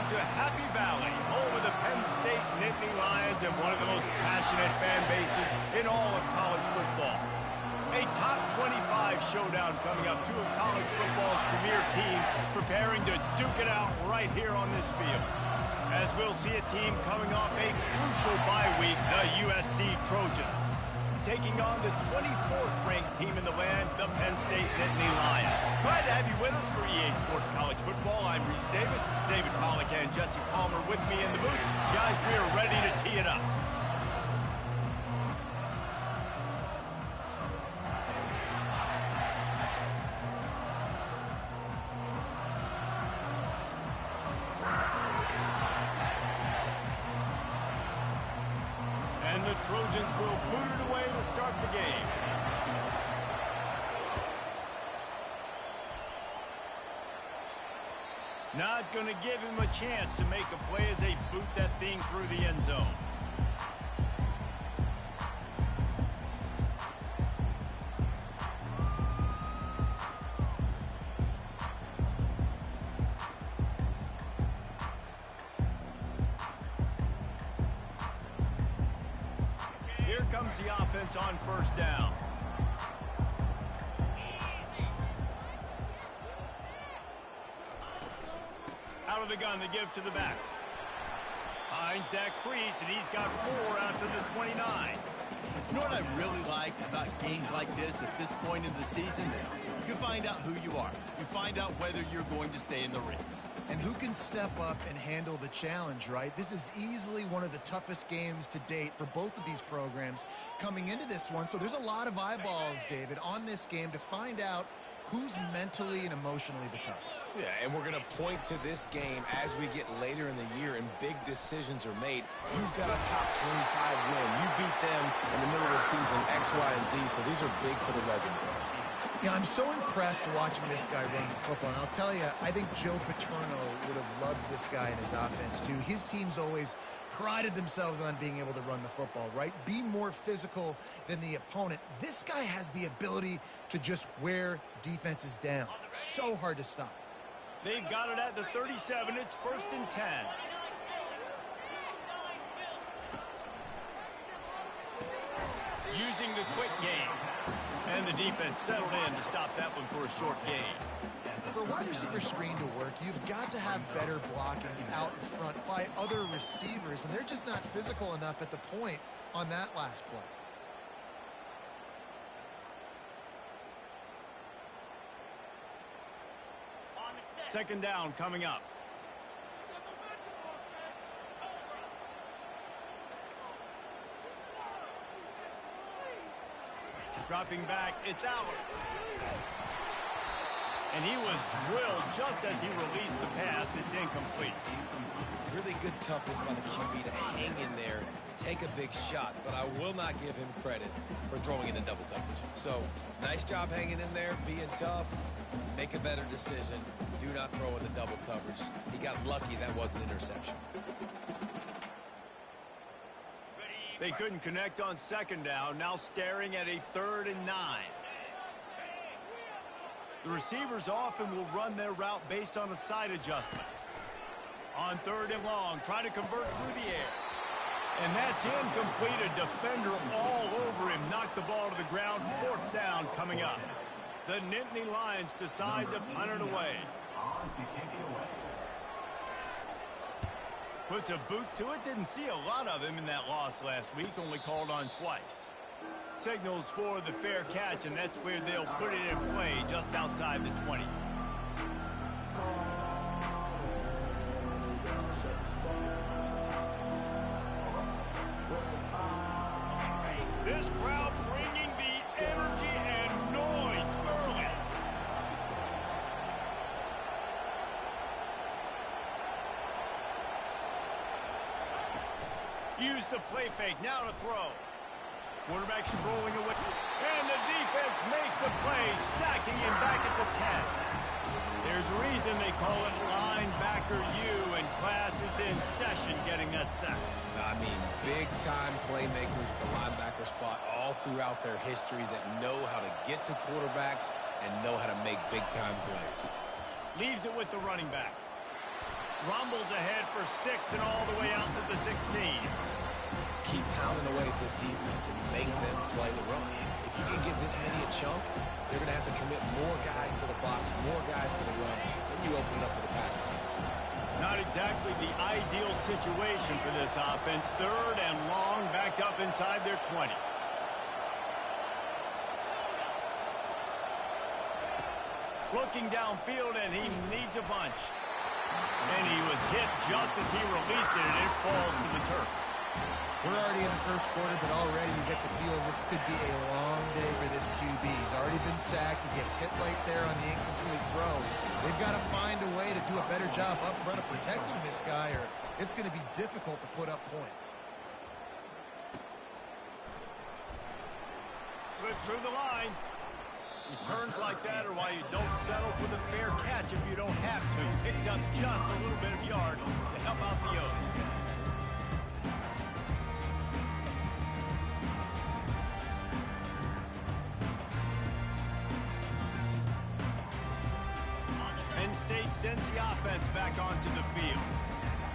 to Happy Valley, home of the Penn State Nittany Lions and one of the most passionate fan bases in all of college football. A top 25 showdown coming up, two of college football's premier teams preparing to duke it out right here on this field. As we'll see a team coming off a crucial bye week, the USC Trojans, taking on the 24th ranked team in the land, the Penn State Nittany Lions. Glad to have you with us for EA Sports College Football. I'm Reese Davis, David Pollack and Jesse Palmer with me in the booth. Guys, we are ready to tee it up. And the Trojans will boot it away to start the game. Not going to give him a chance to make a play as they boot that thing through the end zone. Here comes the offense on first down. Out of the gun to give to the back. Finds that crease, and he's got 4 out to the 29. You know what I really like about games like this at this point in the season? You find out who you are. You find out whether you're going to stay in the race. And who can step up and handle the challenge, right? This is easily one of the toughest games to date for both of these programs coming into this one. So there's a lot of eyeballs, David, on this game to find out who's mentally and emotionally the toughest. Yeah, and we're going to point to this game as we get later in the year and big decisions are made. You've got a top 25 win. You beat them in the middle of the season, X, Y, and Z, so these are big for the resume. Yeah, I'm so impressed watching this guy run the football. And I'll tell you, I think Joe Paterno would have loved this guy in his offense, too. His teams always prided themselves on being able to run the football, right? Be more physical than the opponent. This guy has the ability to just wear defenses down. So hard to stop. They've got it at the 37. It's 1st and 10. Using the quick game. And the defense settled in to stop that one for a short gain. For a wide receiver screen to work, you've got to have better blocking out in front by other receivers, and they're just not physical enough at the point on that last play. Second down coming up. Dropping back, it's out. And he was drilled just as he released the pass. It's incomplete. Really good toughness by the QB to hang in there, take a big shot, but I will not give him credit for throwing into double coverage. So, nice job hanging in there, being tough, make a better decision. Do not throw into double coverage. He got lucky that was an interception. They couldn't connect on second down, now staring at a 3rd and 9. The receivers often will run their route based on a side adjustment. On 3rd and long, trying to convert through the air. And that's incomplete. A defender all over him. Knocked the ball to the ground. 4th down coming up. The Nittany Lions decide to punt it away. Puts a boot to it. Didn't see a lot of him in that loss last week. Only called on twice. Signals for the fair catch, and that's where they'll put it in play, just outside the 20. This crowd bringing the energy and noise early. Use the play fake, now to throw. Quarterback strolling away. And the defense makes a play, sacking him back at the 10. There's a reason they call it linebacker U, and class is in session getting that sack. I mean, big-time playmakers at the linebacker spot all throughout their history that know how to get to quarterbacks and know how to make big-time plays. Leaves it with the running back. Rumbles ahead for 6 and all the way out to the 16. Keep pounding away at this defense and make them play the run. If you can get this many a chunk, they're going to have to commit more guys to the box, more guys to the run, then you open it up for the passing game. Not exactly the ideal situation for this offense. 3rd and long, backed up inside their 20. Looking downfield, and he needs a bunch. And he was hit just as he released it, and it falls to the turf. We're already in the first quarter, but already you get the feeling this could be a long day for this QB. He's already been sacked. He gets hit right there on the incomplete throw. They've got to find a way to do a better job up front of protecting this guy, or it's going to be difficult to put up points. Slips through the line. Returns like that are why you don't settle for the fair catch if you don't have to. Picks up just a little bit of yards to help out the O's. Penn State sends the offense back onto the field.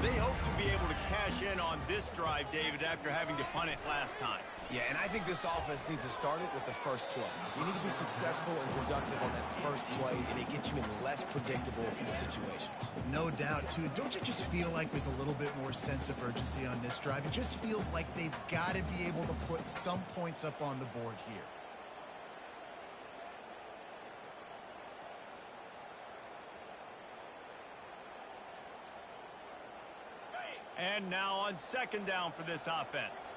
They hope to be able to cash in on this drive, David, after having to punt it last time. Yeah, and I think this offense needs to start it with the first play. You need to be successful and productive on that first play, and it gets you in less predictable situations. No doubt, too. Don't you just feel like there's a little bit more sense of urgency on this drive? It just feels like they've got to be able to put some points up on the board here. And now on 2nd down for this offense.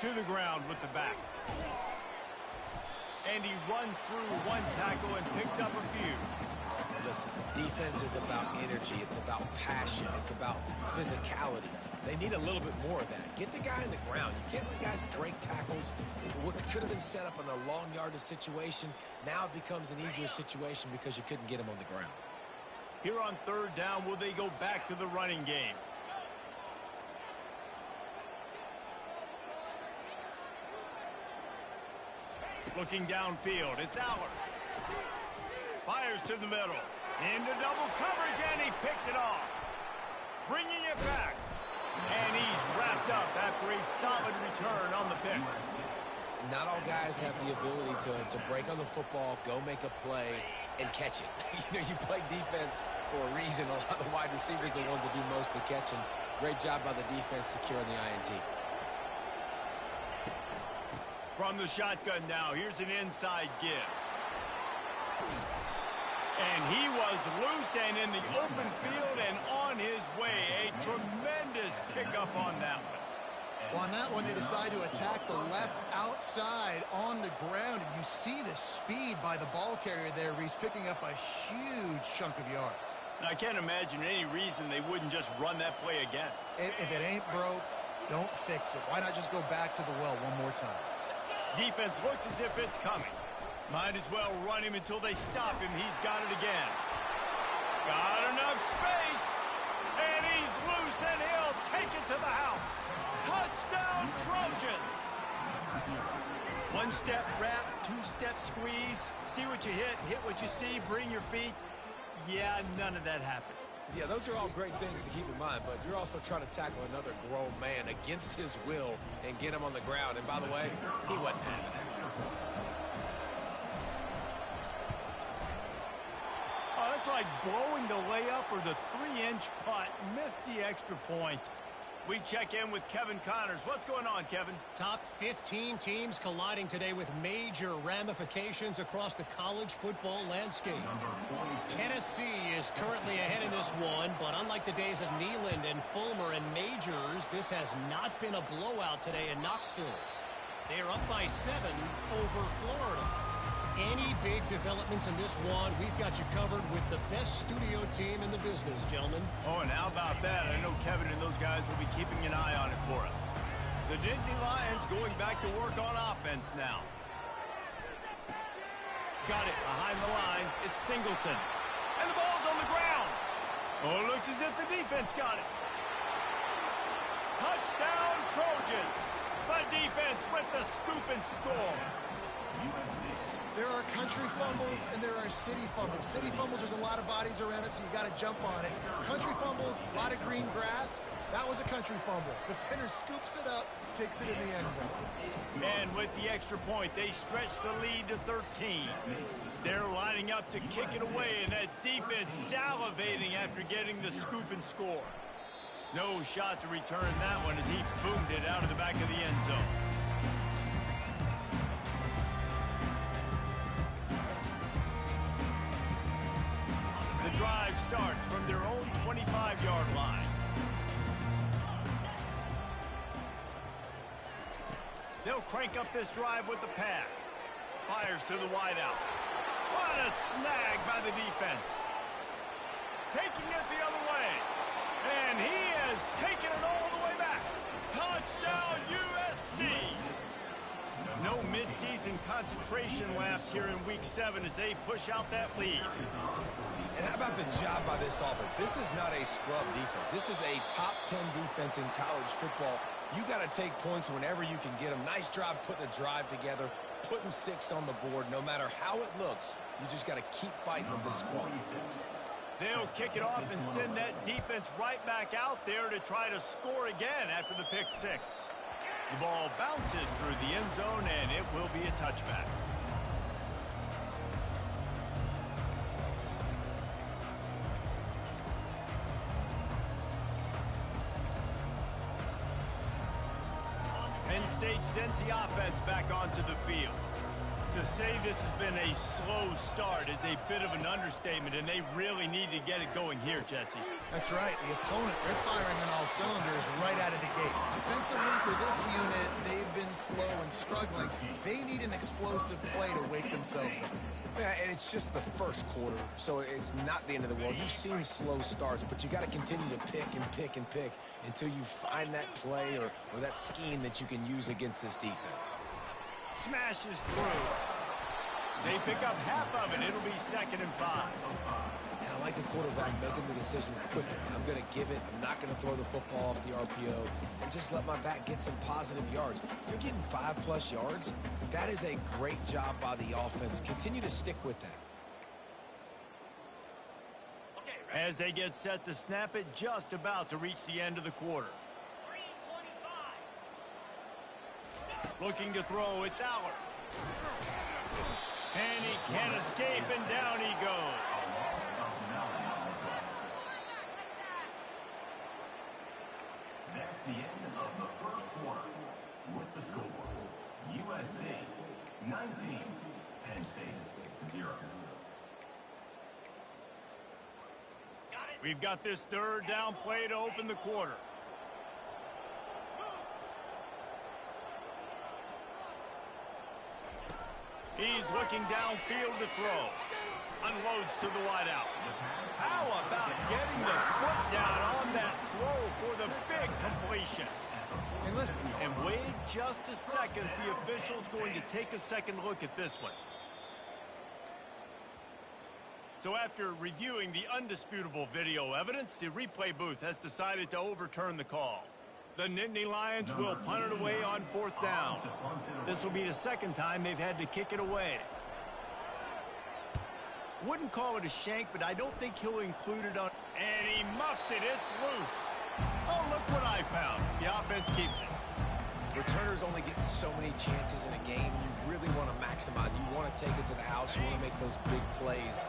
To the ground with the back. And he runs through one tackle and picks up a few. Listen, defense is about energy. It's about passion. It's about physicality. They need a little bit more of that. Get the guy in the ground. You can't let guys break tackles. What could have been set up in a long yardage situation, now it becomes an easier situation because you couldn't get him on the ground. Here on 3rd down, will they go back to the running game? Looking downfield, it's Allard. Fires to the middle. Into double coverage, and he picked it off. Bringing it back. And he's wrapped up after a solid return on the pick. Not all guys have the ability to break on the football, go make a play, and catch it. You play defense for a reason. A lot of the wide receivers are the ones that do most of the catching. Great job by the defense securing the INT. From the shotgun now, here's an inside give. And he was loose and in the open field and on his way. A tremendous pickup on that one. Well, on that one, they decide to attack the left outside on the ground. And you see the speed by the ball carrier there. He's picking up a huge chunk of yards. I can't imagine any reason they wouldn't just run that play again. If it ain't broke, don't fix it. Why not just go back to the well one more time? Defense looks as if it's coming. Might as well run him until they stop him. He's got it again. Got enough space. And he's loose, and he'll take it to the house. Touchdown, Trojans. One-step wrap, two-step squeeze. See what you hit what you see, bring your feet. Yeah, none of that happened. Yeah, those are all great things to keep in mind, but you're also trying to tackle another grown man against his will and get him on the ground. And by the way, he wasn't having it. Oh, that's like blowing the layup or the 3-inch putt. Missed the extra point. We check in with Kevin Connors. What's going on, Kevin? Top 15 teams colliding today with major ramifications across the college football landscape. Tennessee is currently ahead in this one, but unlike the days of Neyland and Fulmer and Majors, this has not been a blowout today in Knoxville. They are up by 7 over Florida. Any big developments in this one, we've got you covered with the best studio team in the business, gentlemen. Oh, and how about that? I know Kevin and those guys will be keeping an eye on it for us. The Nittany Lions going back to work on offense now. Got it behind the line. It's Singleton. And the ball's on the ground. Oh, it looks as if the defense got it. Touchdown, Trojans. The defense with the scoop and score. There are country fumbles and there are city fumbles. City fumbles, there's a lot of bodies around it, so you got to jump on it. Country fumbles, a lot of green grass. That was a country fumble. Defender scoops it up, takes it in the end zone. And with the extra point, they stretch the lead to 13. They're lining up to kick it away, and that defense salivating after getting the scoop and score. No shot to return that one as he boomed it out of the back of the end zone. The drive starts from their own 25-yard line. They'll crank up this drive with the pass. Fires to the wideout. What a snag by the defense. Taking it the other way. And he has taken it all the way back. Touchdown, USC. No midseason concentration lapse here in Week 7 as they push out that lead. And how about the job by this offense? This is not a scrub defense. This is a top 10 defense in college football. You got to take points whenever you can get them. Nice job putting a drive together, putting 6 on the board. No matter how it looks, you just got to keep fighting with this squad. They'll kick it off and send that defense right back out there to try to score again after the pick 6. The ball bounces through the end zone, and it will be a touchback. Penn State sends the offense back onto the field. To say this has been a slow start is a bit of an understatement, and they really need to get it going here, Jesse. That's right. The opponent, they're firing on all cylinders right out of the gate. Offensively, for this unit, they've been slow and struggling. They need an explosive play to wake themselves up. Yeah, and it's just the first quarter, so it's not the end of the world. You've seen slow starts, but you got to continue to pick and pick and pick until you find that play or that scheme that you can use against this defense. Smashes through. They pick up half of it. It'll be 2nd and 5. And I like the quarterback making the decision quickly. I'm going to give it. I'm not going to throw the football off the RPO and just let my back get some positive yards. You're getting 5+ yards. That is a great job by the offense. Continue to stick with that. As they get set to snap it, just about to reach the end of the quarter. Looking to throw, it's Aller. And he can't escape, and down he goes. That's the end of the first quarter. With the score, USC 19, Penn State 0. We've got this 3rd down play to open the quarter. He's looking downfield to throw. Unloads to the wideout. How about getting the foot down on that throw for the big completion? And listen, And wait just a second. The official's going to take a second look at this one. So after reviewing the undisputable video evidence, the replay booth has decided to overturn the call. The Nittany Lions will punt it away on 4th down. This will be the 2nd time they've had to kick it away. Wouldn't call it a shank, but I don't think he'll include it on... And he muffs it. It's loose. Oh, look what I found. The offense keeps it. Returners only get so many chances in a game. You really want to maximize. You want to take it to the house. You want to make those big plays.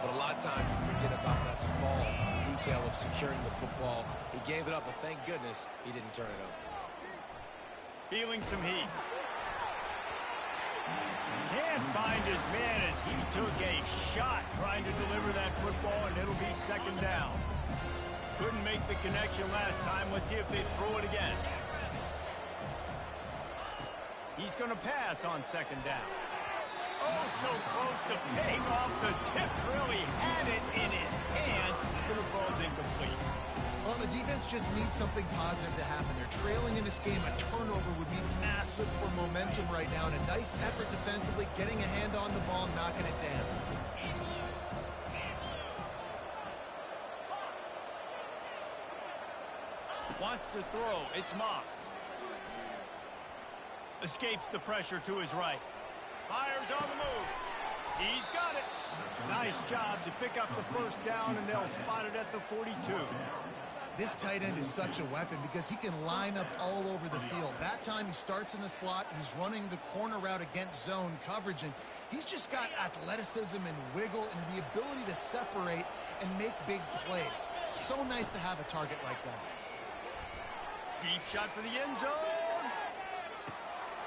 But a lot of times you forget about that small detail of securing the football. He gave it up, but thank goodness he didn't turn it over. Feeling some heat. Can't find his man as he took a shot trying to deliver that football, and it'll be 2nd down. Couldn't make the connection last time. Let's see if they throw it again. He's going to pass on 2nd down. Oh, so close to paying off. The tip really had it in his hands, but the ball's incomplete. well, the defense just needs something positive to happen. They're trailing in this game. A turnover would be massive for momentum right now, and a nice effort defensively, getting a hand on the ball, knocking it down. Wants to throw. It's Moss. Escapes the pressure to his right. Fires on the move. He's got it. Nice job to pick up the first down, and they'll spot it at the 42. This tight end is such a weapon because he can line up all over the field. That time he starts in the slot. He's running the corner route against zone coverage, and he's just got athleticism and wiggle and the ability to separate and make big plays. It's so nice to have a target like that. Deep shot for the end zone.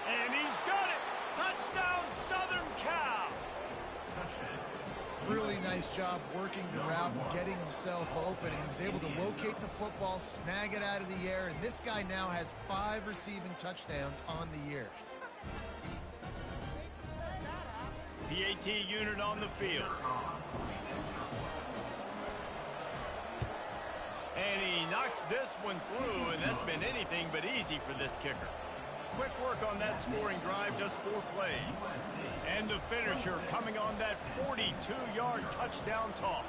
And he's got it. Touchdown, Southern Cal. Really nice job working the route and getting himself open. He was able to locate the football, snag it out of the air, and this guy now has 5 receiving touchdowns on the year. PAT unit on the field. And he knocks this one through, and that's been anything but easy for this kicker. Quick work on that scoring drive, just 4 plays. And the finisher coming on that 42-yard touchdown toss.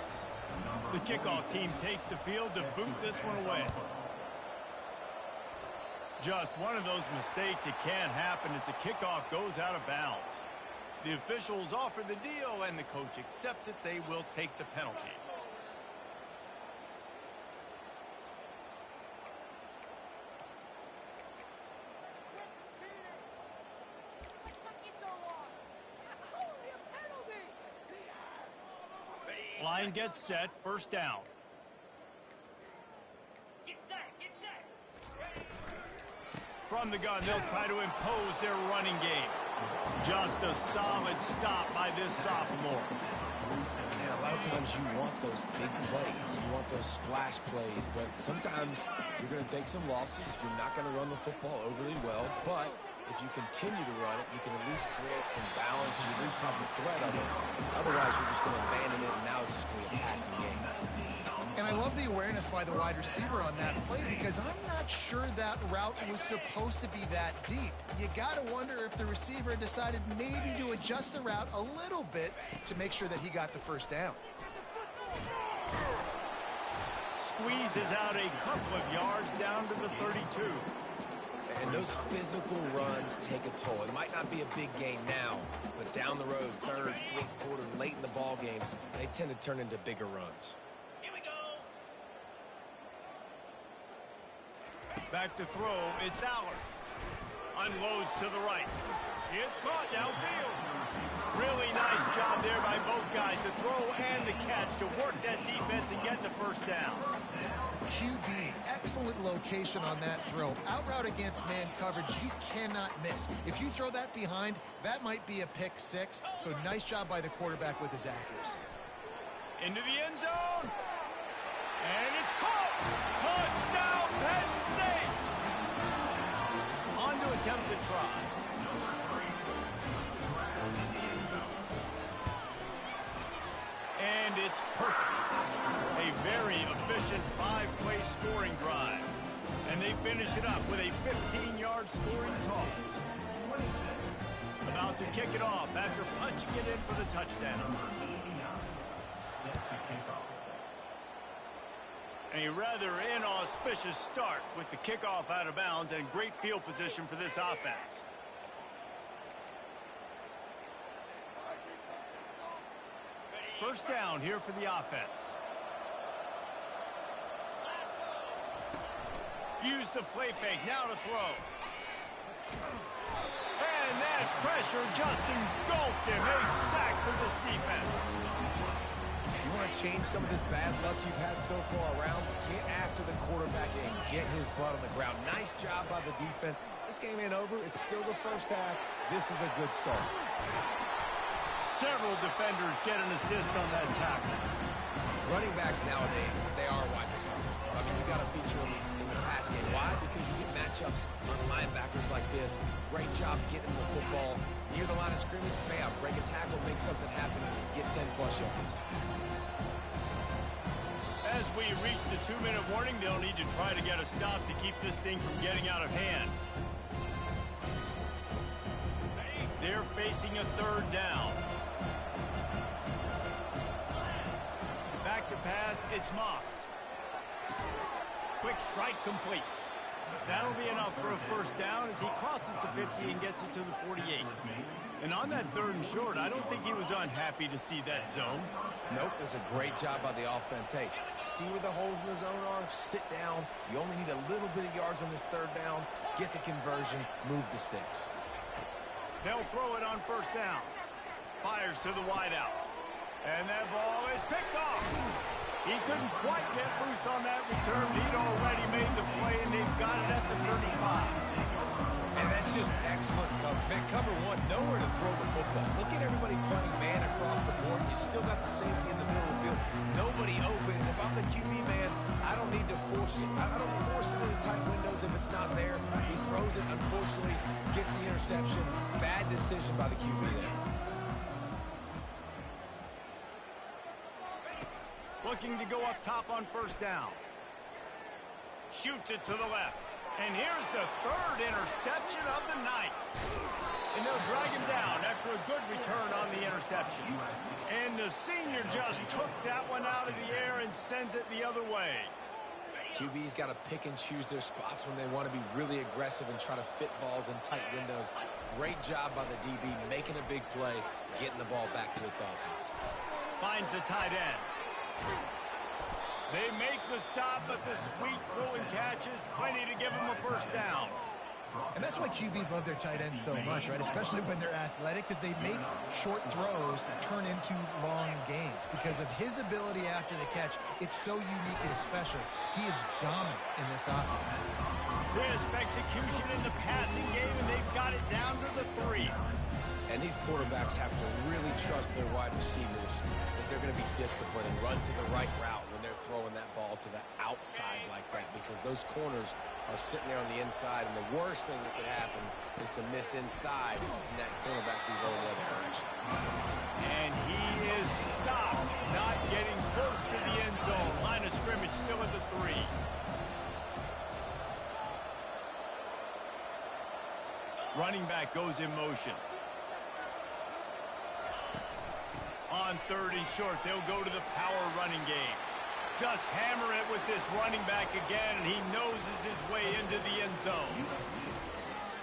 The kickoff team takes the field to boot this one away. Just one of those mistakes that can happen as the kickoff goes out of bounds. The officials offer the deal, and the coach accepts it. They will take the penalty. Line gets set, first down. Get set, get set. From the gun, they'll try to impose their running game. Just a solid stop by this sophomore. And a lot of times you want those big plays. You want those splash plays. But sometimes you're going to take some losses. You're not going to run the football overly well. But if you continue to run it, you can at least create some balance. You at least have the threat of it. Otherwise, you're just going to abandon it, and now it's just going to be a passing game. And I love the awareness by the wide receiver on that play because I'm not sure that route was supposed to be that deep. You got to wonder if the receiver decided maybe to adjust the route a little bit to make sure that he got the first down. Squeezes out a couple of yards down to the 32. And those physical runs take a toll. It might not be a big game now, but down the road, third, fourth quarter, late in the ball games, they tend to turn into bigger runs. Here we go. Back to throw, it's Allard. Unloads to the right. It's caught downfield. Really nice job there by both guys to throw and the catch to work that defense and get the first down. QB, excellent location on that throw. Out route against man coverage, you cannot miss. If you throw that behind, that might be a pick 6. So nice job by the quarterback with his accuracy. Into the end zone. And it's caught. Touchdown, Penn State. On to attempt to try. And it's perfect. A very efficient 5-play scoring drive. And they finish it up with a 15-yard scoring toss. About to kick it off after punching it in for the touchdown. A rather inauspicious start with the kickoff out of bounds and great field position for this offense. First down here for the offense. Use the play fake, now to throw. And that pressure just engulfed him. A sack for this defense. You want to change some of this bad luck you've had so far around? Get after the quarterback and get his butt on the ground. Nice job by the defense. This game ain't over. It's still the first half. This is a good start. Several defenders get an assist on that tackle. Running backs nowadays, they are wide receivers. I mean, you got to feature them in the pass game. Why? Because you get matchups on linebackers like this. Great job getting the football near the line of scrimmage. Bam, break a tackle, make something happen, get 10-plus yards. As we reach the 2-minute warning, they'll need to try to get a stop to keep this thing from getting out of hand. They're facing a third down. Back to pass, it's Moss. Quick strike complete. That'll be enough for a first down as he crosses the 50 and gets it to the 48. And on that 3rd and short, I don't think he was unhappy to see that zone. Nope, it was a great job by the offense. Hey, see where the holes in the zone are? Sit down. You only need a little bit of yards on this 3rd down. Get the conversion. Move the sticks. They'll throw it on 1st down. Fires to the wideout. And that ball is picked off. He couldn't quite get loose on that return. He'd already made the play, and they've got it at the 35. And that's just excellent coverage. Man, cover one, nowhere to throw the football. Look at everybody playing man across the board. You still got the safety in the middle of the field. Nobody open. And if I'm the QB man, I don't need to force it. I don't force it into tight windows if it's not there. He throws it, unfortunately, gets the interception. Bad decision by the QB there. Looking to go up top on 1st down. Shoots it to the left. And here's the 3rd interception of the night. And they'll drag him down after a good return on the interception. And the senior just took that one out of the air and sends it the other way. QB's got to pick and choose their spots when they want to be really aggressive and try to fit balls in tight windows. Great job by the DB making a big play, getting the ball back to its offense. Finds the tight end. They make the stop, but the sweet pulling catch is plenty to give them a 1st down. And that's why QBs love their tight ends so much, right? Especially when they're athletic, because they make short throws turn into long gains. Because of his ability after the catch, it's so unique and special. He is dominant in this offense. Crisp execution in the passing game, and they've got it down to the 3. And these quarterbacks have to really trust their wide receivers that they're going to be disciplined and run to the right route when they're throwing that ball to the outside like that, because those corners are sitting there on the inside, and the worst thing that could happen is to miss inside and that cornerback be going the other direction. And he is stopped, not getting close to the end zone. Line of scrimmage still at the 3. Running back goes in motion. On 3rd and short, they'll go to the power running game. Just hammer it with this running back again, and he noses his way into the end zone.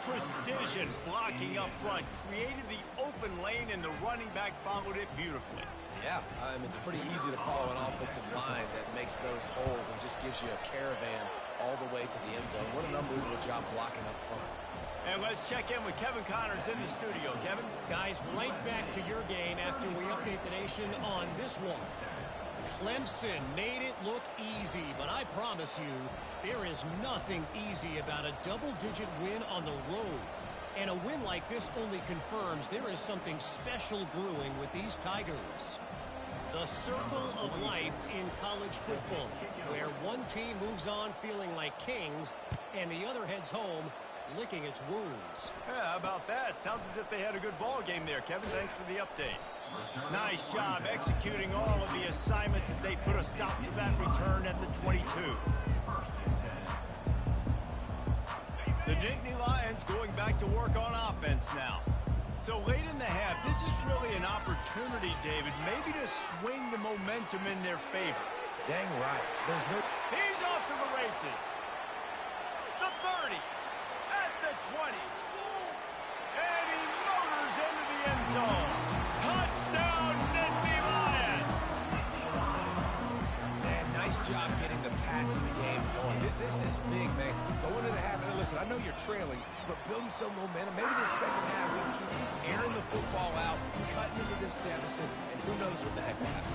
Precision blocking up front created the open lane, and the running back followed it beautifully. Yeah, it's pretty easy to follow an offensive line that makes those holes and just gives you a caravan all the way to the end zone. What an unbelievable job blocking up front. And let's check in with Kevin Connors in the studio. Kevin? Guys, right back to your game after we update the nation on this one. Clemson made it look easy, but I promise you, there is nothing easy about a double-digit win on the road. And a win like this only confirms there is something special brewing with these Tigers. The circle of life in college football, where one team moves on feeling like kings and the other heads home licking its wounds. Yeah, how about that? Sounds as if they had a good ball game there. Kevin, thanks for the update. Nice job executing all of the assignments as they put a stop to that return at the 22. The Nittany Lions going back to work on offense now. So late in the half, this is really an opportunity, David, maybe to swing the momentum in their favor. Dang right. There's no... He's off to the races. The 30. At the 20. And he motors into the end zone. Touchdown, Nittany Lions. Man, nice job getting the passing game going. This is big, man. Going into the half, and listen, I know you're trailing, but building some momentum. Maybe this second half, we can keep airing the football out, cutting into this deficit, and who knows what the heck will happen.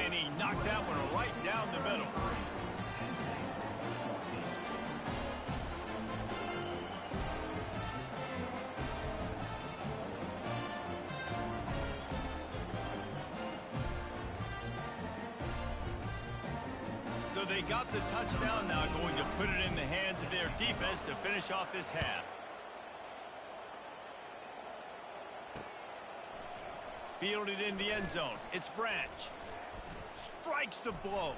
And he knocked that one right down the middle. So they got the touchdown, now going to put it in the hands of their defense to finish off this half. Fielded in the end zone. It's Branch. Strikes the blow.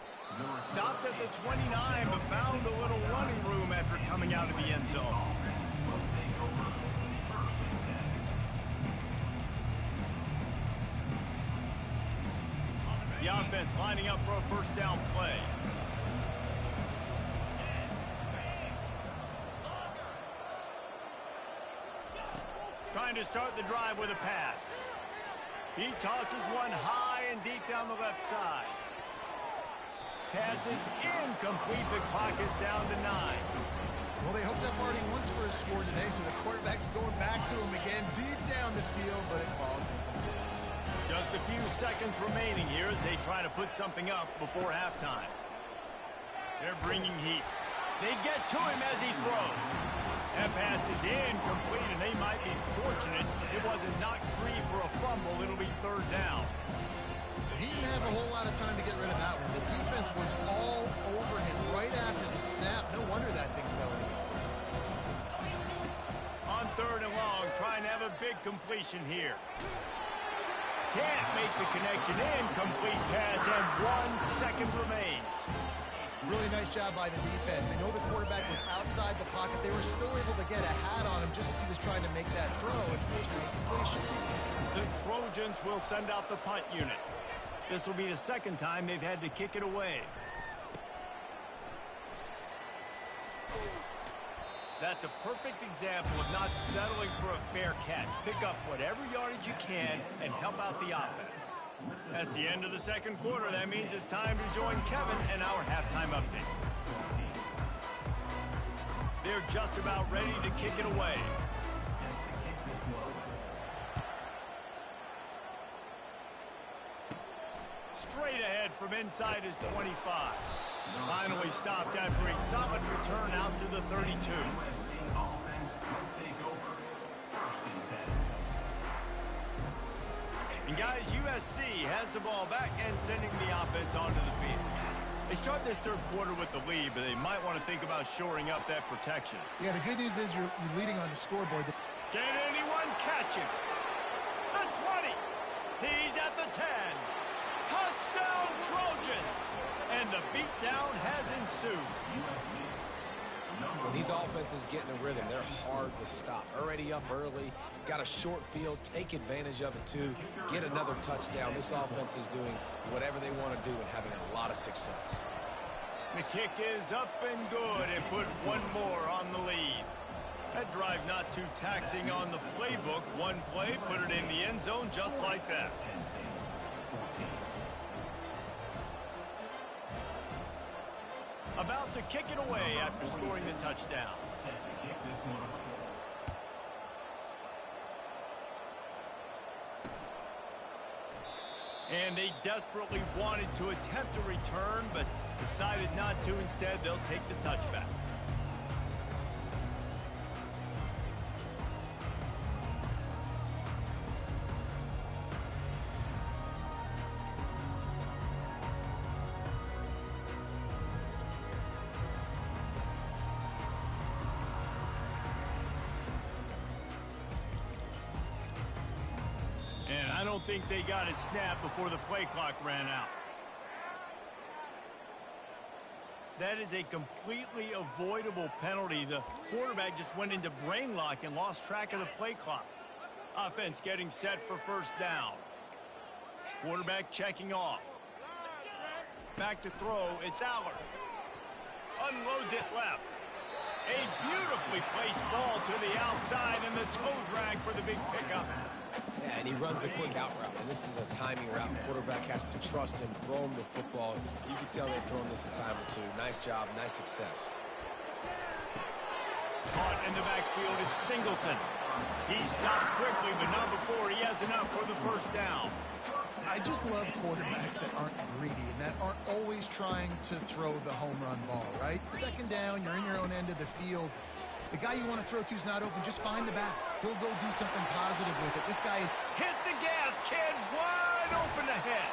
Stopped at the 29, but found a little running room after coming out of the end zone. The offense lining up for a first down play. Trying to start the drive with a pass. He tosses one high and deep down the left side. Pass is incomplete. The clock is down to 9. Well, they hoped up Marty once for a score today, so the quarterback's going back to him again deep down the field, but it falls incomplete. Just a few seconds remaining here as they try to put something up before halftime. They're bringing heat. They get to him as he throws. That pass is incomplete, and they might be fortunate it wasn't knocked free for a fumble. It'll be 3rd down. He didn't have a whole lot of time to get rid of that one. The defense was all over him right after the snap. No wonder that thing fell in. On 3rd and long, trying to have a big completion here. Can't make the connection. Incomplete pass, and 1 second remains. Really nice job by the defense. They know the quarterback was outside the pocket. They were still able to get a hat on him just as he was trying to make that throw and force the completion. The Trojans will send out the punt unit. This will be the 2nd time they've had to kick it away. That's a perfect example of not settling for a fair catch. Pick up whatever yardage you can and help out the offense. That's the end of the 2nd quarter. That means it's time to join Kevin and our halftime update. They're just about ready to kick it away. Straight ahead from inside his 25. Finally stopped after a solid return out to the 32. And guys, USC has the ball back and sending the offense onto the field. They start this 3rd quarter with the lead, but they might want to think about shoring up that protection. Yeah, the good news is you're leading on the scoreboard. Can anyone catch him? The 20. He's at the 10. Touchdown Trojans! And the beatdown has ensued. When these offenses get in a rhythm, they're hard to stop. Already up early, got a short field, take advantage of it too, get another touchdown. This offense is doing whatever they want to do and having a lot of success. The kick is up and good and put one more on the lead. That drive not too taxing on the playbook. One play, put it in the end zone just like that. About to kick it away after scoring the touchdown. And they desperately wanted to attempt a return, but decided not to. Instead, they'll take the touchback. I don't think they got it snapped before the play clock ran out. That is a completely avoidable penalty. The quarterback just went into brain lock and lost track of the play clock. Offense getting set for 1st down. Quarterback checking off. Back to throw. It's Allard. Unloads it left. A beautifully placed ball to the outside and the toe drag for the big pickup. Yeah, and he runs a quick out route, and this is a timing route. The quarterback has to trust him, throw him the football. You can tell they've thrown this a time or two. Nice job, nice success. Caught in the backfield, it's Singleton. He stops quickly, but not before he has enough for the 1st down. I just love quarterbacks that aren't greedy and that aren't always trying to throw the home run ball, right? 2nd down, you're in your own end of the field. The guy you want to throw to is not open. Just find the back. He'll go do something positive with it. This guy is... Hit the gas, kid. Wide open ahead.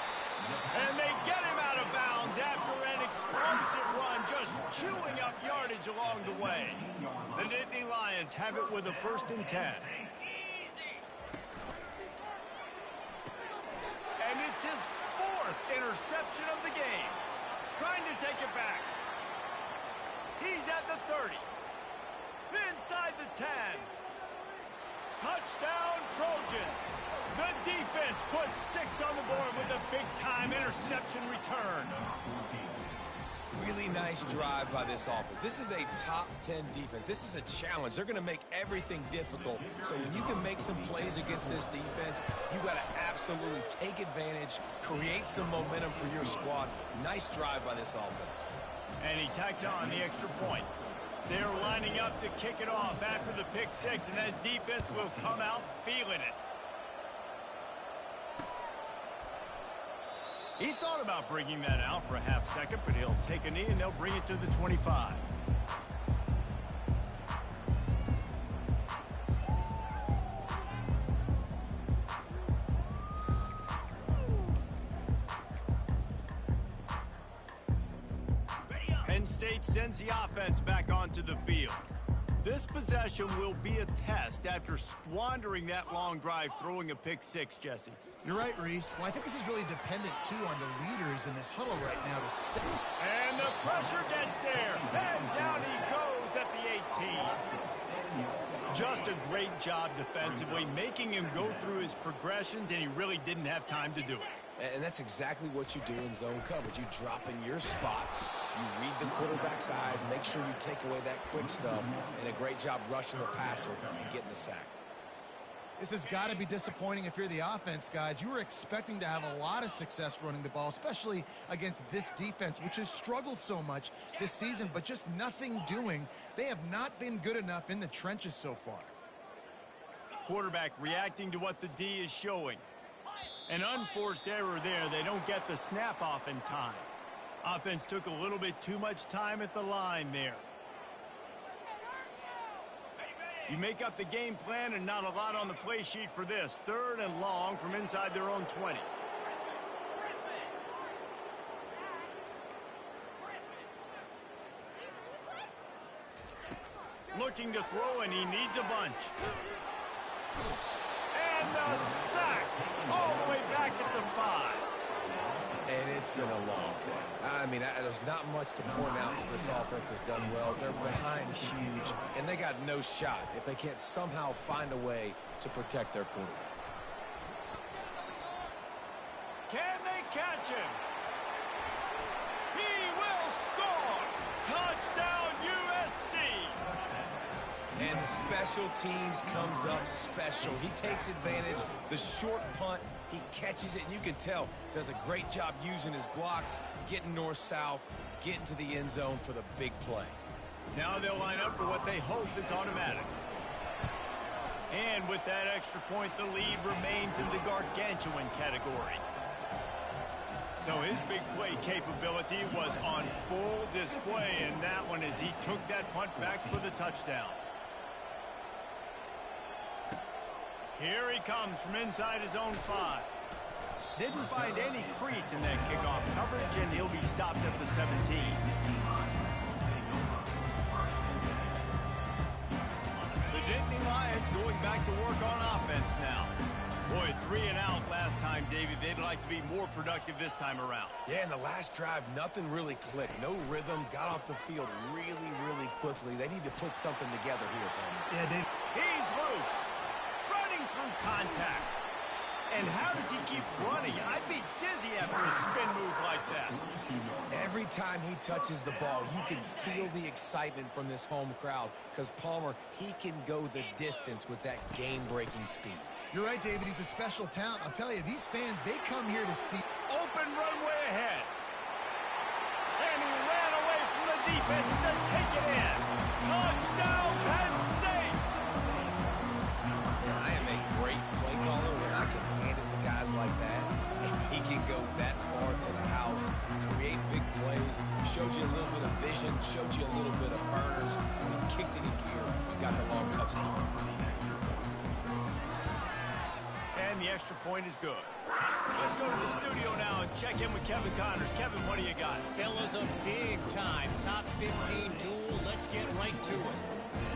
And they get him out of bounds after an explosive run, just chewing up yardage along the way. The Nittany Lions have it with a 1st and 10. And it's his 4th interception of the game. Trying to take it back. He's at the 30. Inside the 10. Touchdown Trojans. The defense puts 6 on the board with a big-time interception return. Really nice drive by this offense. This is a top 10 defense. This is a challenge. They're going to make everything difficult. So when you can make some plays against this defense, you got to absolutely take advantage, create some momentum for your squad. Nice drive by this offense. And he tacks on the extra point. They're lining up to kick it off after the pick six, and that defense will come out feeling it. He thought about bringing that out for a half second, but he'll take a knee and they'll bring it to the 25. Penn State sends the offense back onto the field. This possession will be a test after squandering that long drive, throwing a pick six, Jesse. You're right, Reese. Well, I think this is really dependent, too, on the leaders in this huddle right now to stay. And the pressure gets there. And down he goes at the 18. Just a great job defensively, making him go through his progressions, and he really didn't have time to do it. And that's exactly what you do in zone coverage. You drop in your spots. You read the quarterback's eyes, make sure you take away that quick stuff, and a great job rushing the passer and getting the sack. This has got to be disappointing if you're the offense, guys. You were expecting to have a lot of success running the ball, especially against this defense, which has struggled so much this season, but just nothing doing. They have not been good enough in the trenches so far. Quarterback reacting to what the D is showing. An unforced error there. They don't get the snap off in time. Offense took a little bit too much time at the line there. You make up the game plan and not a lot on the play sheet for this. 3rd and long from inside their own 20. Looking to throw, and he needs a bunch. And the sack all the way back at the 5. And it's been a long day. I mean, there's not much to point out that this offense has done well. They're behind huge, and they got no shot if they can't somehow find a way to protect their quarterback. Can they catch him? He will score! Touchdown USC! And the special teams comes up special. He takes advantage. The short punt, he catches it, and you can tell does a great job using his blocks, getting north-south, getting to the end zone for the big play. Now they'll line up for what they hope is automatic. And with that extra point, the lead remains in the gargantuan category. So his big play capability was on full display in that one as he took that punt back for the touchdown. Here he comes from inside his own 5. Didn't find any crease in that kickoff coverage, and he'll be stopped at the 17. The Nittany Lions going back to work on offense now. Boy, 3 and out last time, David. They'd like to be more productive this time around. Yeah, in the last drive, nothing really clicked. No rhythm, got off the field really, really quickly. They need to put something together here, Palmer. Yeah, Dave. He's loose. Running through contact. And how does he keep running? I'd be dizzy after a spin move like that. Every time he touches the ball, you can feel the excitement from this home crowd because Palmer, he can go the distance with that game-breaking speed. You're right, David. He's a special talent. I'll tell you, these fans, they come here to see. Open runway ahead. And he ran away from the defense to take it in. Touchdown, Penn State! And I am a great play caller when I can hand it to guys like that. And he can go that far to the house, create big plays, showed you a little bit of vision, showed you a little bit of burners. When he kicked it in gear, got the long touchdown. And the extra point is good. Let's go to the studio now and check in with Kevin Connors. Kevin, what do you got? Fellas, a big-time top 15 duel. Let's get right to it.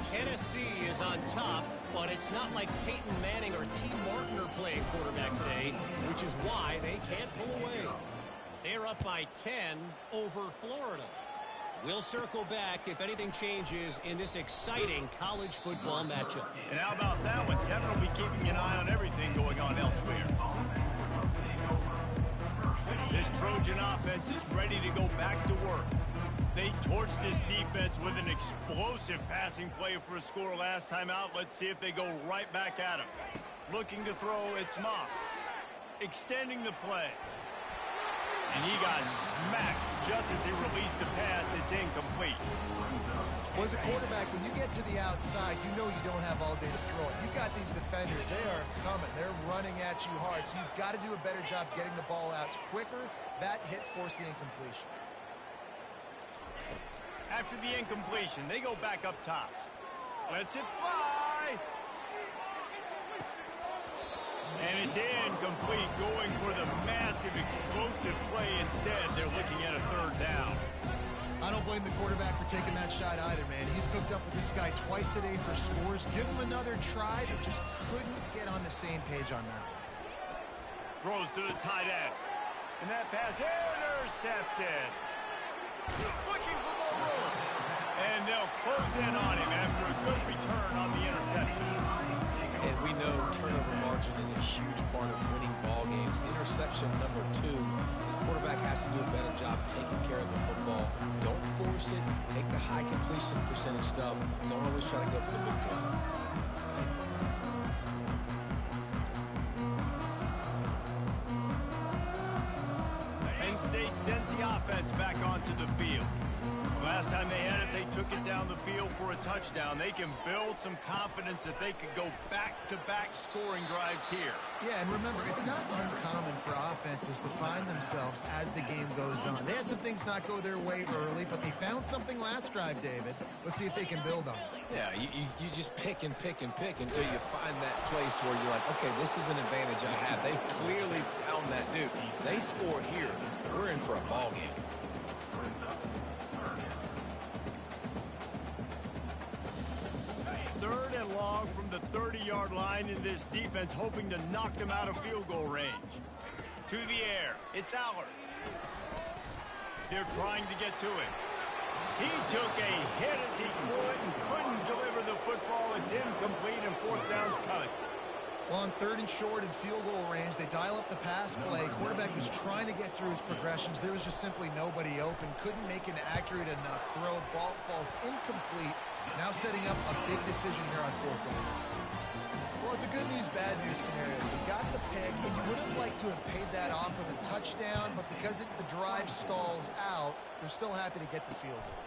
Tennessee is on top, but it's not like Peyton Manning or T. Martin are playing quarterback today, which is why they can't pull away. They're up by 10 over Florida. We'll circle back if anything changes in this exciting college football matchup. And how about that one? Kevin will be keeping an eye on everything going on elsewhere. This Trojan offense is ready to go back to work. They torched this defense with an explosive passing play for a score last time out. Let's see if they go right back at him. Looking to throw, it's Moss. Extending the play. And he got smacked just as he released the pass. It's incomplete. Well, as a quarterback, when you get to the outside, you know you don't have all day to throw it. You've got these defenders. They are coming. They're running at you hard. So you've got to do a better job getting the ball out quicker. That hit forced the incompletion. After the incompletion, they go back up top. Lets it fly. And it's incomplete, going for the massive explosive play instead. They're looking at a third down. I don't blame the quarterback for taking that shot either, man. He's cooked up with this guy twice today for scores. Give him another try. They just couldn't get on the same page on that one. Throws to the tight end. And that pass intercepted. Looking for more room. And they'll close in on him after a good return on the interception. And we know turnover margin is a huge part of winning ball games. Interception number 2. This quarterback has to do a better job taking care of the football. Don't force it. Take the high completion percentage stuff. Don't always try to go for the big play. Penn State sends the offense back onto the field. Last time they had it, they took it down the field for a touchdown. They can build some confidence that they could go back-to-back scoring drives here. Yeah, and remember, it's not uncommon for offenses to find themselves as the game goes on. They had some things not go their way early, but they found something last drive, David. Let's see if they can build on it. Yeah, you just pick and pick and pick until you find that place where you're like, okay, this is an advantage I have. They clearly found that, dude. They score here. We're in for a ball game. Third and long from the 30-yard line, in this defense hoping to knock them out of field goal range. To the air, it's Allard. They're trying to get to it. He took a hit as he could and couldn't deliver the football. It's incomplete and fourth down's coming. Well, on third and short and field goal range, they dial up the pass play. Quarterback was trying to get through his progressions. There was just simply nobody open. Couldn't make an accurate enough throw. Ball falls incomplete. Now setting up a big decision here on fourth down. Well, it's a good news, bad news scenario. You got the pick, and you would have liked to have paid that off with a touchdown, but because the drive stalls out, they're still happy to get the field goal.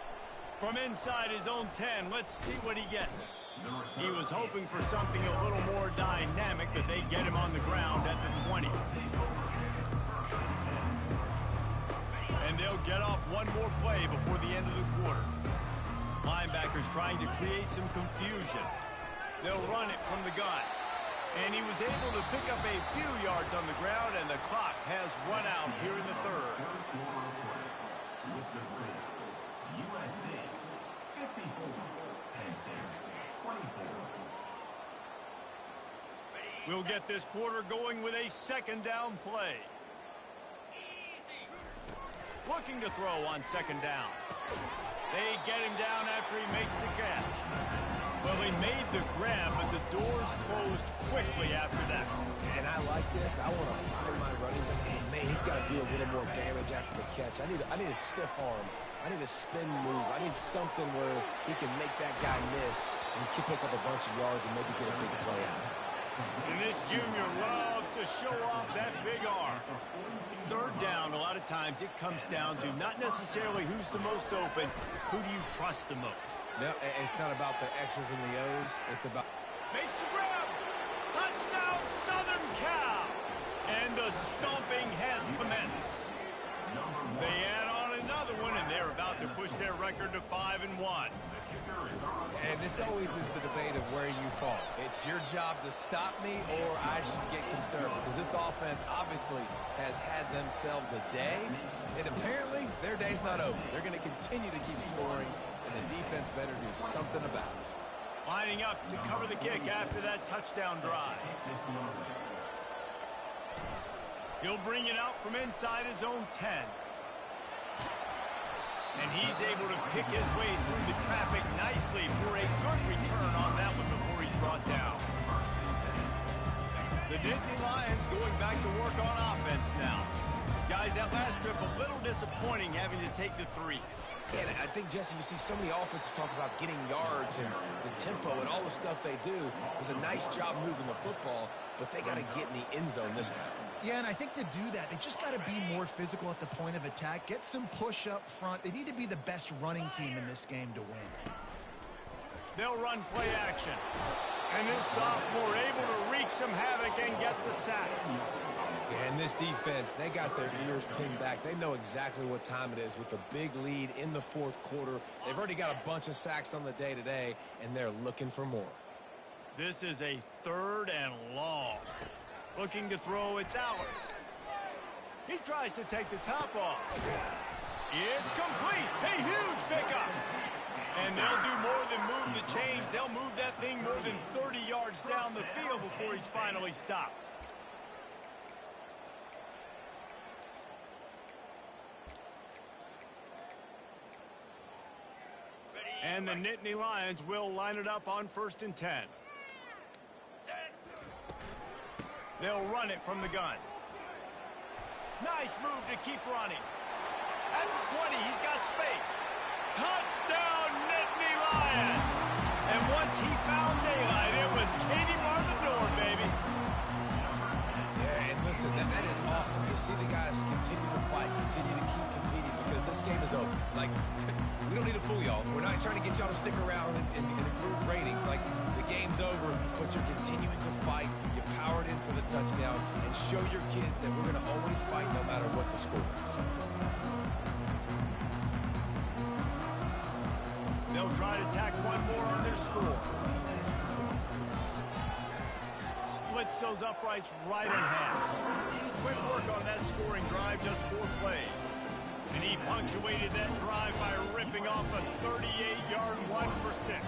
From inside his own 10, let's see what he gets. He was hoping for something a little more dynamic, but they get him on the ground at the 20. And they'll get off one more play before the end of the quarter. Linebackers trying to create some confusion. They'll run it from the gun. And he was able to pick up a few yards on the ground, and the clock has run out here in the third. USC 54, Penn State 24. We'll get this quarter going with a second down play. Looking to throw on second down. They get him down after he makes the catch. Well, he made the grab, but the doors closed quickly after that. And I like this. I want to find my running back. Man, he's got to do a little more damage after the catch. I need a stiff arm. I need a spin move. I need something where he can make that guy miss and pick up a bunch of yards and maybe get a big play out of it. And this junior loves to show off that big arm. Third down, a lot of times it comes down to not necessarily who's the most open, who do you trust the most? No, it's not about the X's and the O's. It's about... Makes the grab. Touchdown, Southern Cal. And the stomping has commenced. They add on another one, and they're about to push their record to 5-1. And this always is the debate of where you fall. It's your job to stop me, or I should get concerned, because this offense obviously has had themselves a day, and apparently their day's not over. They're going to continue to keep scoring, and the defense better do something about it. Lining up to cover the kick after that touchdown drive. He'll bring it out from inside his own 10. And he's able to pick his way through the traffic nicely for a good return on that one before he's brought down. The Nittany Lions going back to work on offense now. Guys, that last trip a little disappointing having to take the 3. Yeah, and I think, Jesse, you see so many offenses talk about getting yards and the tempo and all the stuff they do. It was a nice job moving the football, but they got to get in the end zone this time. Yeah, and I think to do that, they just got to be more physical at the point of attack, get some push up front. They need to be the best running team in this game to win. They'll run play action. And this sophomore able to wreak some havoc and get the sack. Yeah, and this defense, they got their ears pinned back. They know exactly what time it is with the big lead in the fourth quarter. They've already got a bunch of sacks on the day today, and they're looking for more. This is a 3rd and long. Looking to throw, it's Allen. He tries to take the top off. It's complete. A huge pickup. And they'll do more than move the chains. They'll move that thing more than 30 yards down the field before he's finally stopped. And the Nittany Lions will line it up on 1st and 10. They'll run it from the gun. Nice move to keep running. At the 20, he's got space. Touchdown, Nittany Lions! And once he found daylight, it was Katie bar the door, baby. Yeah, and listen, that is awesome to see the guys continue to fight, continue to keep competing, because this game is over. Like, we don't need to fool y'all. We're not trying to get y'all to stick around and improve ratings. Like, the game's over, but you're continuing to fight. You powered in for the touchdown, and show your kids that we're going to always fight no matter what the score is. They'll try to tack one more on their score. Splits those uprights right in half. Quick work on that scoring drive, just 4 plays. And he punctuated that drive by ripping off a 38-yard 1 for 6.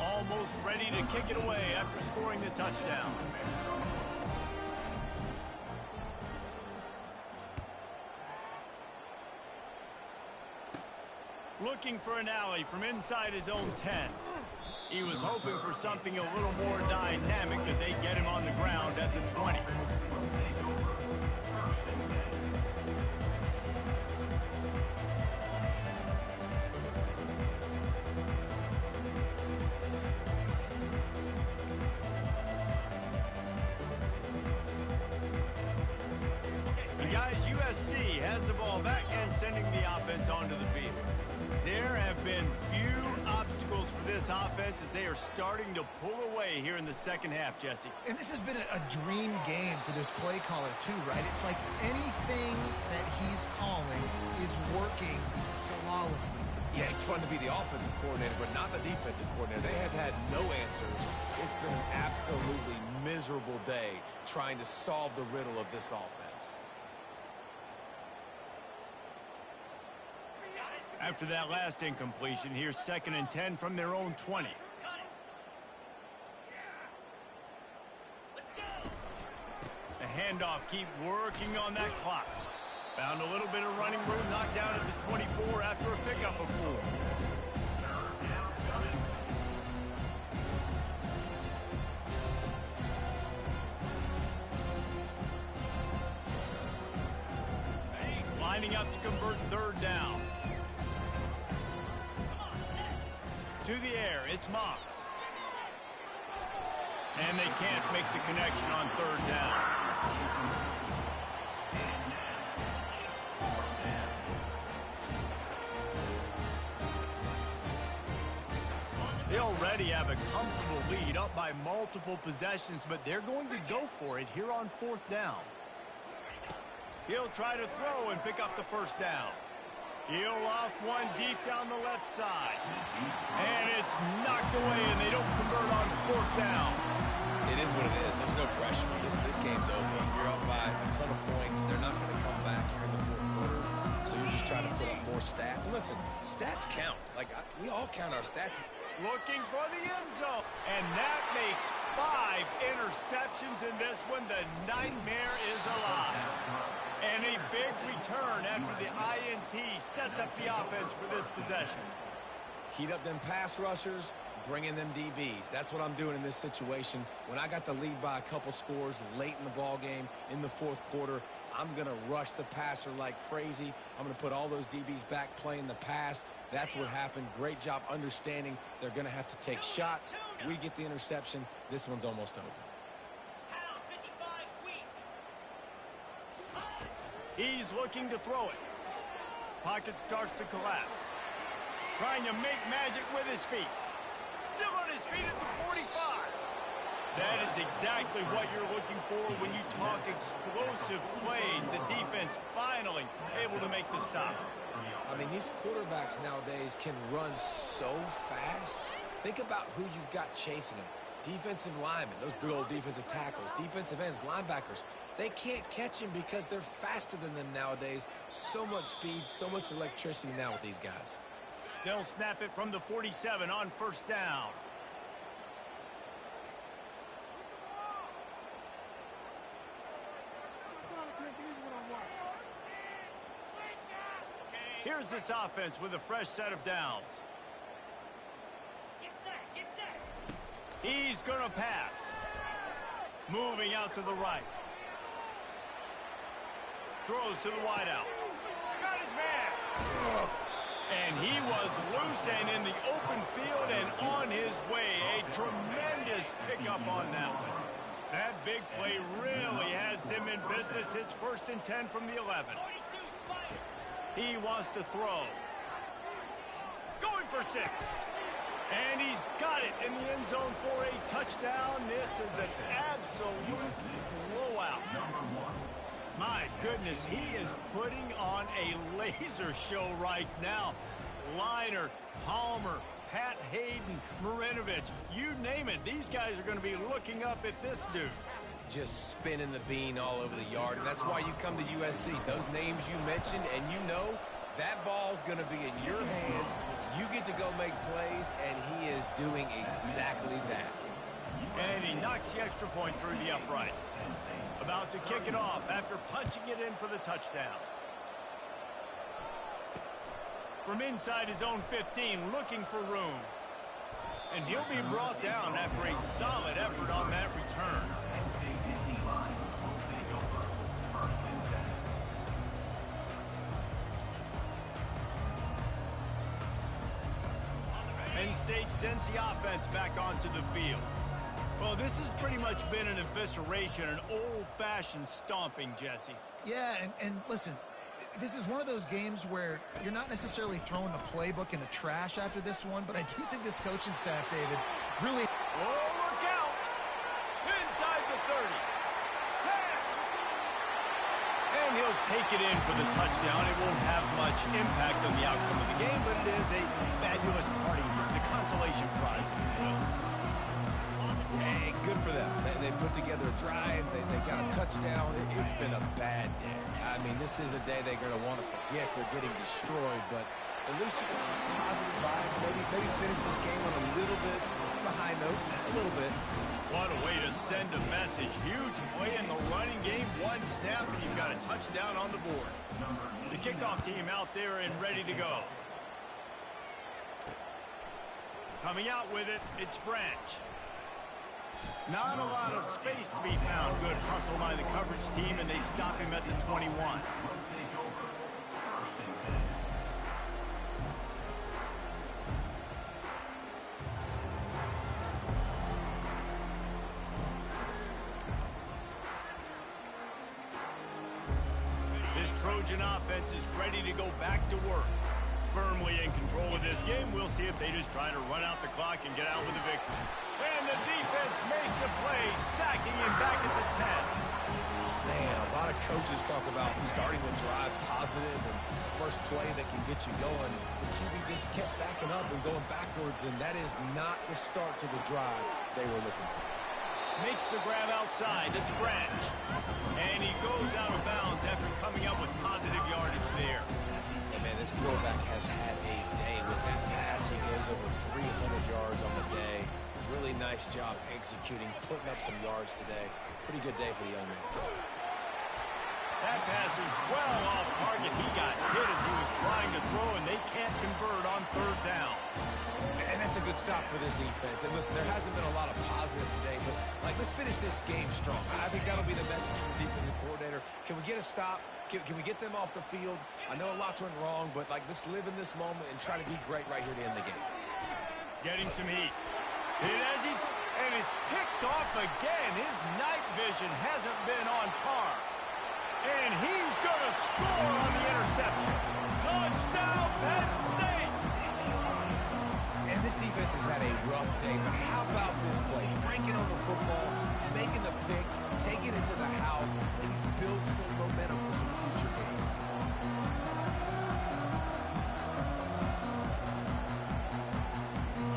Almost ready to kick it away after scoring the touchdown. Looking for an alley from inside his own 10. He was hoping for something a little more dynamic, that they get him on the ground at the 20. Guys, USC has the ball back and sending the offense onto the field. There have been few obstacles for this offense as they are starting to pull away here in the second half, Jesse. And this has been a dream game for this play caller too, right? It's like anything that he's calling is working flawlessly. Yeah, it's fun to be the offensive coordinator, but not the defensive coordinator. They have had no answers. It's been an absolutely miserable day trying to solve the riddle of this offense. After that last incompletion, here's 2nd and 10 from their own 20. The handoff, keep working on that clock. Found a little bit of running room, knocked down at the 24 after a pickup of 4. Lining up to convert 3rd down. To the air, it's Moss. And they can't make the connection on 3rd down. They already have a comfortable lead, up by multiple possessions, but they're going to go for it here on 4th down. He'll try to throw and pick up the 1st down. He'll off one deep down the left side. And it's knocked away, and they don't convert on 4th down. It is what it is. There's no pressure. This game's over. You're up by a ton of points. They're not going to come back here in the 4th quarter. So you're just trying to put up more stats. And listen, stats count. Like, we all count our stats. Looking for the end zone. And that makes 5 interceptions in this one. The nightmare is alive. And a big return after the INT sets up the offense for this possession. Heat up them pass rushers, bring in them DBs. That's what I'm doing in this situation. When I got the lead by a couple scores late in the ball game in the fourth quarter, I'm going to rush the passer like crazy. I'm going to put all those DBs back playing the pass. That's what happened. Great job understanding they're going to have to take shots. We get the interception. This one's almost over. He's looking to throw it. Pocket starts to collapse. Trying to make magic with his feet. Still on his feet at the 45. That is exactly what you're looking for when you talk explosive plays. The defense finally able to make the stop. I mean, these quarterbacks nowadays can run so fast. Think about who you've got chasing them. Defensive linemen, those big old defensive tackles, defensive ends, linebackers. They can't catch him because they're faster than them nowadays. So much speed, so much electricity now with these guys. They'll snap it from the 47 on first down. Here's this offense with a fresh set of downs. He's going to pass. Moving out to the right. Throws to the wideout. Got his man. And he was loose and in the open field and on his way. A tremendous pickup on that one. That big play really has them in business. It's 1st and 10 from the 11. He wants to throw. Going for 6. And he's got it in the end zone for a touchdown. This is an absolute blowout. My goodness, he is putting on a laser show right now. Liner, Palmer, Pat Hayden, Marinovich, you name it. These guys are going to be looking up at this dude. Just spinning the bean all over the yard, and that's why you come to USC. Those names you mentioned, and you know that ball's going to be in your hands. You get to go make plays, and he is doing exactly that. And he knocks the extra point through the uprights. About to kick it off after punching it in for the touchdown. From inside his own 15, looking for room. And he'll be brought down after a solid effort on that return. Penn State sends the offense back onto the field. Well, this has pretty much been an evisceration, an old-fashioned stomping, Jesse. Yeah, and listen, this is one of those games where you're not necessarily throwing the playbook in the trash after this one, but I do think this coaching staff, David, really... Oh, look out! Inside the 30. 10. And he'll take it in for the touchdown. It won't have much impact on the outcome of the game, but it is a fabulous parting gift, a consolation prize, if you will. Hey, good for them. They put together a drive. They got a touchdown. It's been a bad day. I mean, this is a day they're going to want to forget. They're getting destroyed, but at least you get some positive vibes. Maybe finish this game on a little bit of a high note, a little bit. What a way to send a message. Huge play in the running game. One snap, and you've got a touchdown on the board. The kickoff team out there and ready to go. Coming out with it, it's Branch. Not a lot of space to be found. Good hustle by the coverage team, and they stop him at the 21. This Trojan offense is ready to go back to work. Firmly in control of this game. We'll see if they just try to run out the clock and get out with a victory. And the defense makes a play, sacking him back at the 10. Man, a lot of coaches talk about starting the drive positive and first play that can get you going. The QB just kept backing up and going backwards, and that is not the start to the drive they were looking for. Makes the grab outside. It's Branch. And he goes out of bounds after coming up with positive yardage there. Man, this quarterback has had a day with that pass. He goes over 300 yards on the day. Really nice job executing, putting up some yards today. Pretty good day for the young man. That pass is well off target. He got hit as he was trying to throw, and they can't convert on third down. And that's a good stop for this defense. And listen, there hasn't been a lot of positive today, but let's finish this game strong. I think that'll be the message from the defensive coordinator. Can we get a stop? Can we get them off the field? I know lots went wrong, but let's live in this moment and try to be great right here to end the game. Getting some heat. And it's picked off again. His night vision hasn't been on par. And he's going to score on the interception. Touchdown, Penn State! And this defense has had a rough day, but how about this play? Breaking on the football, making the pick, taking it to the house, and build some momentum for some future games.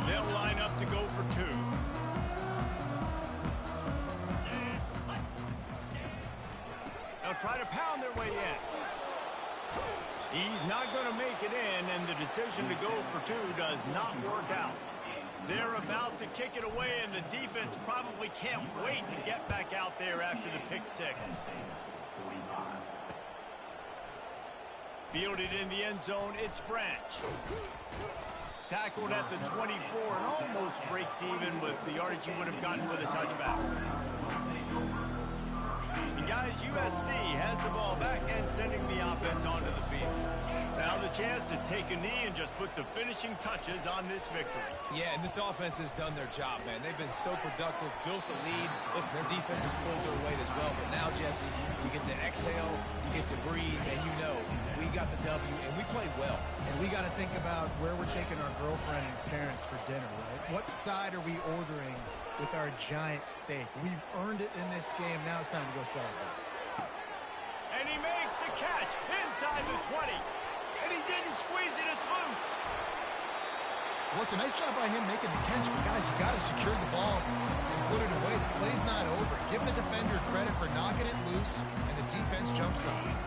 They'll line up to go for two. They'll try to pound their way in. He's not going to make it in, and the decision to go for two does not work out. They're about to kick it away, and the defense probably can't wait to get back out there after the pick six. Fielded in the end zone, it's Branch. Tackled at the 24 and almost breaks even with the yardage he would have gotten with a touchback. And guys, USC has the ball back and sending the offense onto the field. Now the chance to take a knee and just put the finishing touches on this victory. Yeah, and this offense has done their job, man. They've been so productive, built the lead. Listen, their defense has pulled their weight as well. But now, Jesse, you get to exhale, you get to breathe, and you know we got the W, and we played well. And we got to think about where we're taking our girlfriend and parents for dinner, right? What side are we ordering with our giant steak? We've earned it in this game. Now it's time to go celebrate. And he makes the catch inside the 20. And he didn't squeeze it. It's loose. Well, it's a nice job by him making the catch, but guys, you got to secure the ball and put it away. The play's not over. Give the defender credit for knocking it loose, and the defense jumps on it.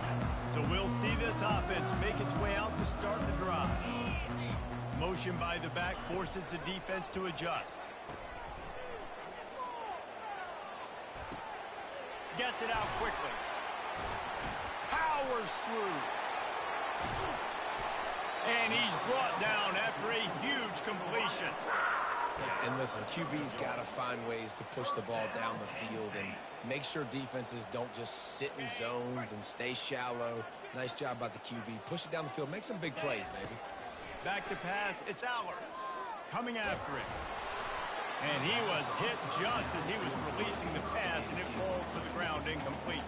So we'll see this offense make its way out to start the drive. Motion by the back forces the defense to adjust. Gets it out quickly. Powers through. And he's brought down after a huge completion. Yeah, and listen, QB's got to find ways to push the ball down the field and make sure defenses don't just sit in zones and stay shallow. Nice job by the QB. Push it down the field. Make some big plays, baby. Back to pass. It's Aller coming after it. And he was hit just as he was releasing the pass, and it falls to the ground incomplete.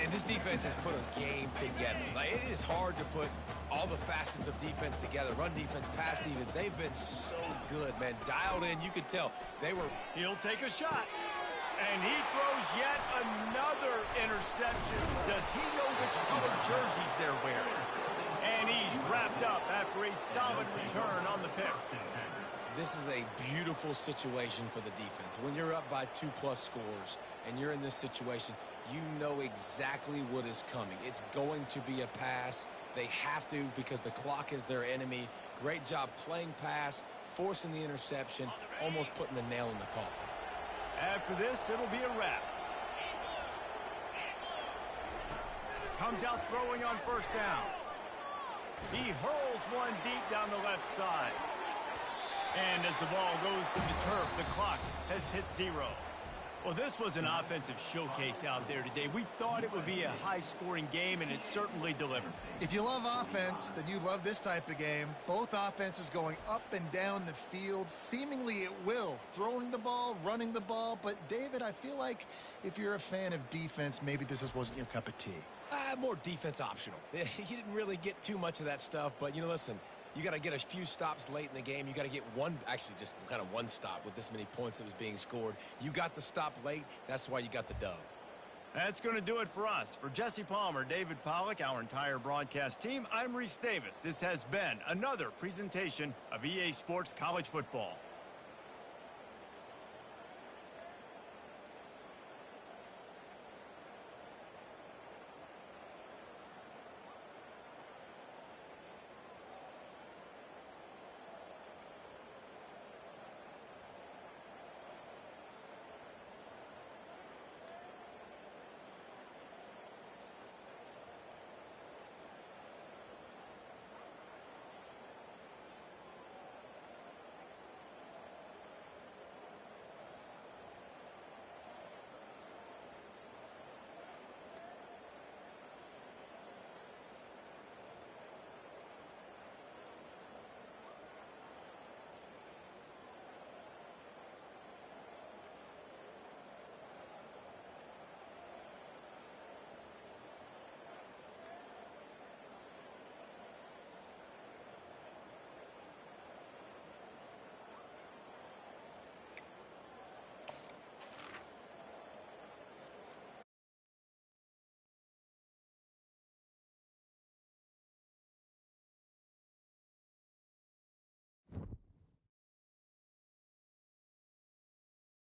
And this defense has put a game together. It is hard to put all the facets of defense together. Run defense, pass defense. They've been so good, man. Dialed in. You could tell they were. He'll take a shot. And he throws yet another interception. Does he know which color jerseys they're wearing? And he's wrapped up after a solid return on the pick. This is a beautiful situation for the defense. When you're up by 2+ scores and you're in this situation, you know exactly what is coming. It's going to be a pass. They have to because the clock is their enemy. Great job playing pass, forcing the interception, almost putting the nail in the coffin. After this, it'll be a wrap. Comes out throwing on first down. He hurls one deep down the left side. And as the ball goes to the turf, the clock has hit 0. Well, this was an offensive showcase out there today. We thought it would be a high-scoring game, and it certainly delivered. If you love offense, then you love this type of game. Both offenses going up and down the field, seemingly at will. Throwing the ball, running the ball. But, David, I feel like if you're a fan of defense, maybe this wasn't your cup of tea. More defense optional. You didn't really get too much of that stuff, but, listen, you got to get a few stops late in the game. You got to get just kind of one stop with this many points that was being scored. You got the stop late. That's why you got the dub. That's going to do it for us. For Jesse Palmer, David Pollack, our entire broadcast team, I'm Reese Davis. This has been another presentation of EA Sports College Football.